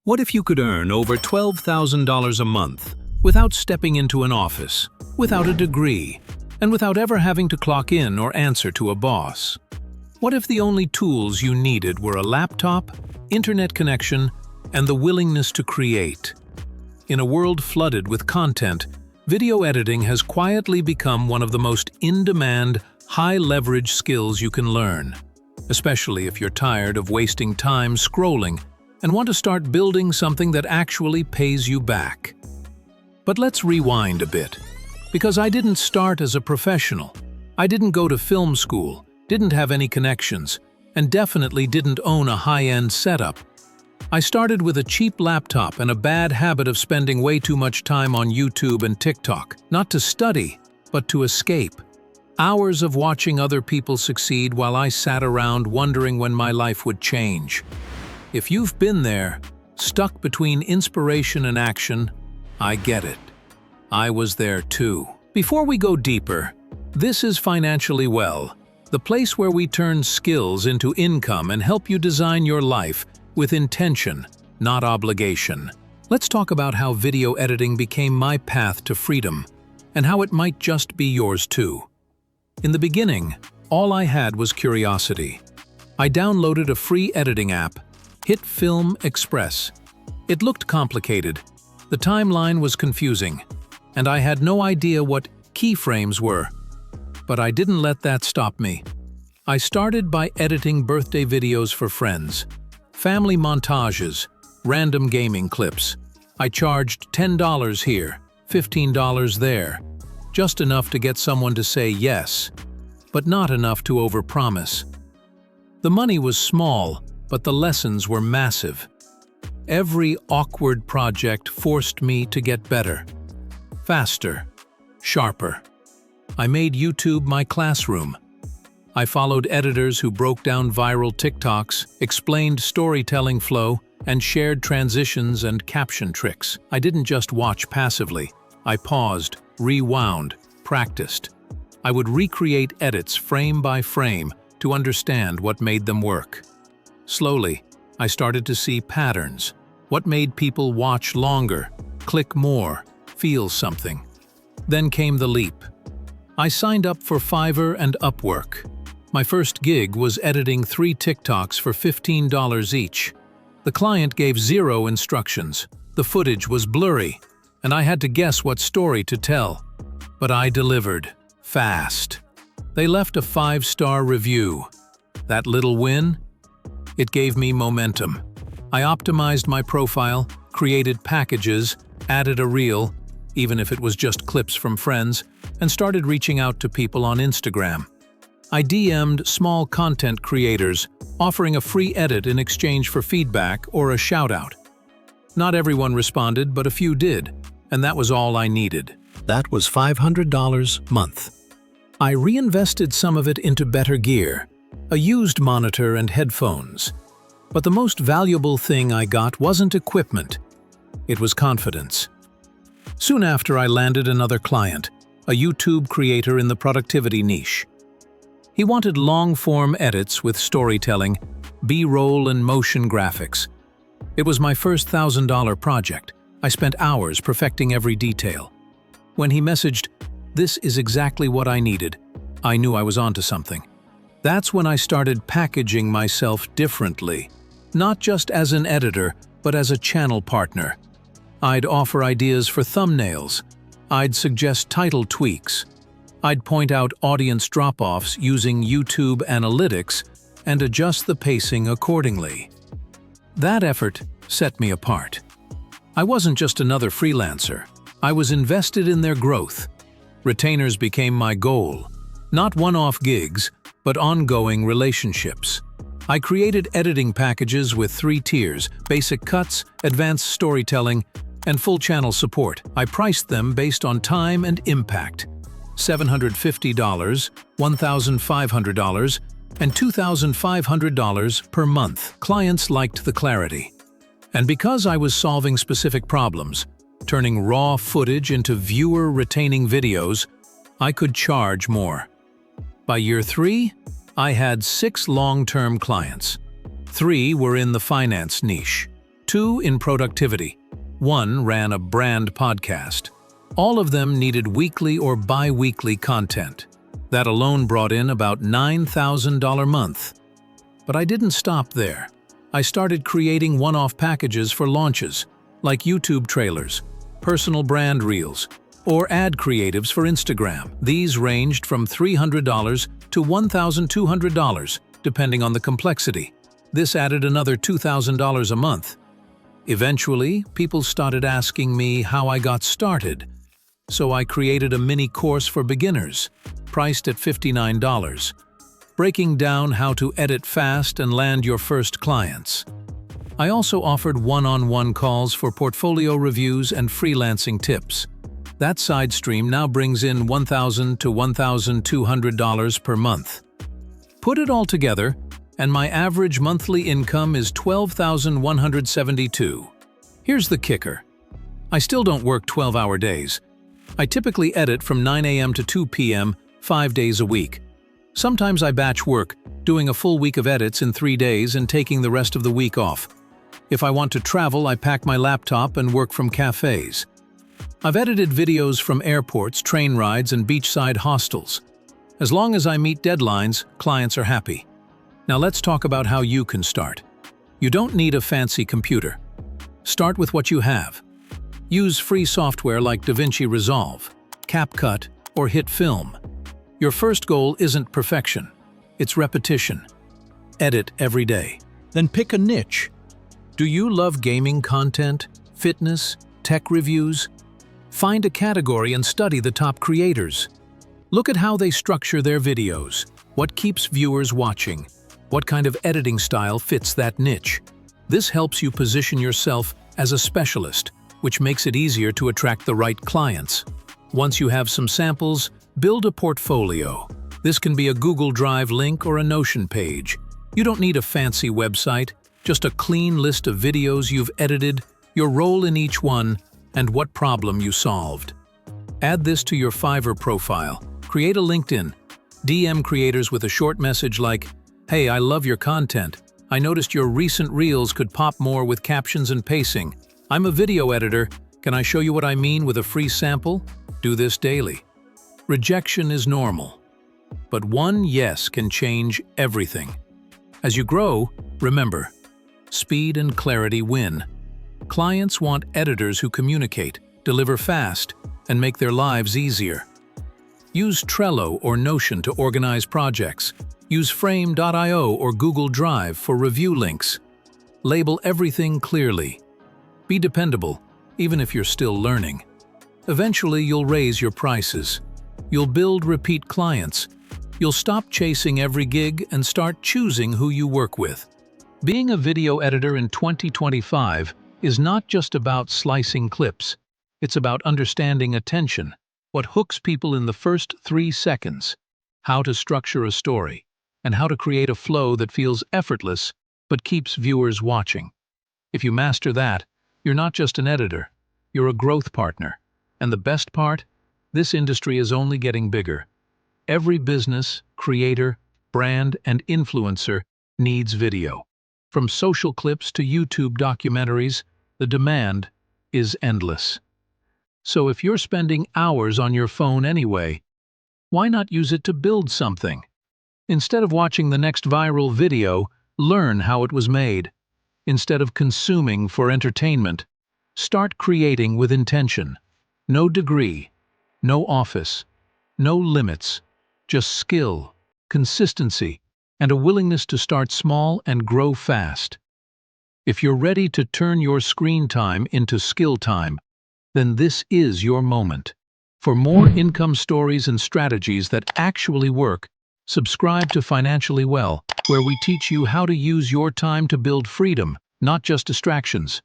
What if you could earn over $12,000 a month without stepping into an office, without a degree, and without ever having to clock in or answer to a boss? What if the only tools you needed were a laptop, internet connection, and the willingness to create? In a world flooded with content, video editing has quietly become one of the most in-demand, high-leverage skills you can learn, especially if you're tired of wasting time scrolling and want to start building something that actually pays you back. But let's rewind a bit, because I didn't start as a professional. I didn't go to film school, didn't have any connections, and definitely didn't own a high-end setup. I started with a cheap laptop and a bad habit of spending way too much time on YouTube and TikTok, not to study, but to escape. Hours of watching other people succeed while I sat around wondering when my life would change. If you've been there, stuck between inspiration and action, I get it. I was there too. Before we go deeper, this is Financially Well, the place where we turn skills into income and help you design your life with intention, not obligation. Let's talk about how video editing became my path to freedom, and how it might just be yours too. In the beginning, all I had was curiosity. I downloaded a free editing app, hit Film Express. It looked complicated, the timeline was confusing, and I had no idea what keyframes were. But I didn't let that stop me. I started by editing birthday videos for friends, family montages, random gaming clips. I charged $10 here, $15 there, just enough to get someone to say yes, but not enough to overpromise. The money was small, but the lessons were massive. Every awkward project forced me to get better, faster, sharper. I made YouTube my classroom. I followed editors who broke down viral TikToks, explained storytelling flow, and shared transitions and caption tricks. I didn't just watch passively. I paused, rewound, practiced. I would recreate edits frame by frame to understand what made them work. Slowly, I started to see patterns. What made people watch longer, click more, feel something. Then came the leap. I signed up for Fiverr and Upwork. My first gig was editing 3 TikToks for $15 each. The client gave 0 instructions. The footage was blurry, and I had to guess what story to tell. But I delivered, fast. They left a 5-star review. That little win? It gave me momentum. I optimized my profile, created packages, added a reel, even if it was just clips from friends, and started reaching out to people on Instagram. I DM'd small content creators, offering a free edit in exchange for feedback or a shout-out. Not everyone responded, but a few did, and that was all I needed. That was $500 a month. I reinvested some of it into better gear, a used monitor and headphones. But the most valuable thing I got wasn't equipment. It was confidence. Soon after, I landed another client, a YouTube creator in the productivity niche. He wanted long-form edits with storytelling, B-roll and motion graphics. It was my first $1,000 project. I spent hours perfecting every detail. When he messaged, "This is exactly what I needed," I knew I was onto something. That's when I started packaging myself differently, not just as an editor, but as a channel partner. I'd offer ideas for thumbnails. I'd suggest title tweaks. I'd point out audience drop-offs using YouTube analytics and adjust the pacing accordingly. That effort set me apart. I wasn't just another freelancer. I was invested in their growth. Retainers became my goal. Not one-off gigs, but ongoing relationships. I created editing packages with 3 tiers: basic cuts, advanced storytelling, and full channel support. I priced them based on time and impact. $750, $1,500, and $2,500 per month. Clients liked the clarity. And because I was solving specific problems, turning raw footage into viewer-retaining videos, I could charge more. By year 3, I had 6 long-term clients. 3 were in the finance niche. 2 in productivity. 1 ran a brand podcast. All of them needed weekly or bi-weekly content. That alone brought in about $9,000 a month. But I didn't stop there. I started creating one-off packages for launches, like YouTube trailers, personal brand reels, or ad creatives for Instagram. These ranged from $300 to $1,200, depending on the complexity. This added another $2,000 a month. Eventually, people started asking me how I got started. So I created a mini course for beginners, priced at $59, breaking down how to edit fast and land your first clients. I also offered one-on-one calls for portfolio reviews and freelancing tips. That side stream now brings in $1,000 to $1,200 per month. Put it all together, and my average monthly income is $12,172. Here's the kicker. I still don't work 12-hour days. I typically edit from 9 a.m. to 2 p.m. 5 days a week. Sometimes I batch work, doing a full week of edits in 3 days and taking the rest of the week off. If I want to travel, I pack my laptop and work from cafes. I've edited videos from airports, train rides, and beachside hostels. As long as I meet deadlines, clients are happy. Now let's talk about how you can start. You don't need a fancy computer. Start with what you have. Use free software like DaVinci Resolve, CapCut, or HitFilm. Your first goal isn't perfection, it's repetition. Edit every day. Then pick a niche. Do you love gaming content, fitness, tech reviews? Find a category and study the top creators. Look at how they structure their videos. What keeps viewers watching? What kind of editing style fits that niche? This helps you position yourself as a specialist, which makes it easier to attract the right clients. Once you have some samples, build a portfolio. This can be a Google Drive link or a Notion page. You don't need a fancy website, just a clean list of videos you've edited, your role in each one, and what problem you solved. Add this to your Fiverr profile. Create a LinkedIn. DM creators with a short message like, "Hey, I love your content. I noticed your recent reels could pop more with captions and pacing. I'm a video editor. Can I show you what I mean with a free sample?" Do this daily. Rejection is normal, but one yes can change everything. As you grow, remember, speed and clarity win. Clients want editors who communicate, deliver fast, and make their lives easier. Use Trello or Notion to organize projects. Use Frame.io or Google Drive for review links. Label everything clearly. Be dependable, even if you're still learning. Eventually, you'll raise your prices. You'll build repeat clients. You'll stop chasing every gig and start choosing who you work with. Being a video editor in 2025 is not just about slicing clips. It's about understanding attention, what hooks people in the first 3 seconds, how to structure a story, and how to create a flow that feels effortless but keeps viewers watching. If you master that, you're not just an editor, you're a growth partner. And the best part? This industry is only getting bigger. Every business, creator, brand, and influencer needs video. From social clips to YouTube documentaries, the demand is endless. So if you're spending hours on your phone anyway, why not use it to build something? Instead of watching the next viral video, learn how it was made. Instead of consuming for entertainment, start creating with intention. No degree, no office, no limits, just skill, consistency, and a willingness to start small and grow fast. If you're ready to turn your screen time into skill time, then this is your moment. For more income stories and strategies that actually work, subscribe to Financially Well, where we teach you how to use your time to build freedom, not just distractions.